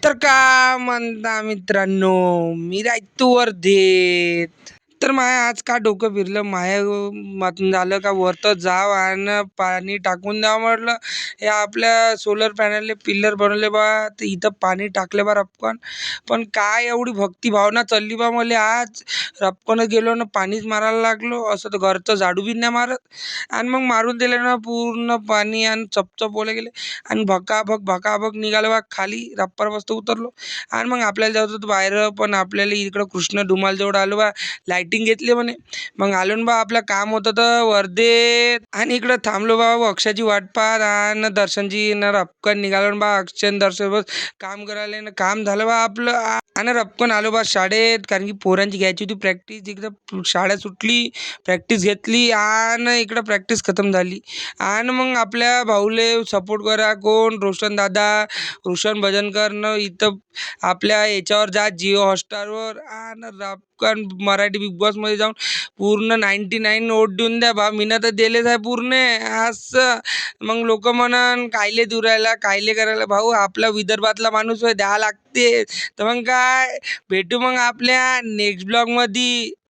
तर का म्हणता मित्रांनो, मी राहतो वर्धेत. तर माय आज का डोकं फिरलं माया मातून झालं का वरतं जाव आणि पाणी टाकून द्यावं म्हटलं. हे आपल्या सोलर पॅनलले पिल्लर बनवले बा, तर इथं पाणी टाकले बा रपकन. पण काय एवढी भक्तिभावना चालली बा मला आज. रपकन गेलो ना पाणीच मारायला लागलो. असं तर घरचं झाडू बी नाही मारत. आणि मग मारून दिले ना पूर्ण पाणी आणि चपचप ओले गेले. आणि भकाभक निघालं बा खाली रप्पर बसतो उतरलो. आणि मग आपल्याला जायचं होतं बाहेर, पण आपल्याला इकडं कृष्ण धुमाल जवळ आलो बा. लाइटिंग घेतली म्हणे. मग आलो ना बा, आपलं काम होतं तर वर्धेत. आणि इकडं थांबलो बा अक्षाची वाट पाहत. आणि दर्शनजी न रपकन निघालो ना बा अक्षय दर्शन बस काम करायला ना. काम झालं बा आपलं. आणि रपकन आलो बा शाळेत, कारण की पोरांची घ्यायची होती प्रॅक्टिस. इकडं शाळा सुटली, प्रॅक्टिस घेतली आणि इकडं प्रॅक्टिस खतम झाली. आणि मग आपल्या भाऊले सपोर्ट करा कोण, रोशन दादा, रोशन भजनकर इथं आपल्या याच्यावर जा जिओ हॉटस्टारवर. आणि रपकन मराठी बिग बॉसमध्ये जाऊन पूर्ण 99 वोट देऊन द्या बा. मीनं तर दिलेच आहे पूर्ण. असं मग लोक म्हणन कायले दूर राहायला, कायले करायला. भाऊ आपला विदर्भातला माणूस आहे, द्या लागते. तर मग काय, भेटू मग आपल्या नेक्स्ट ब्लॉगमध्ये.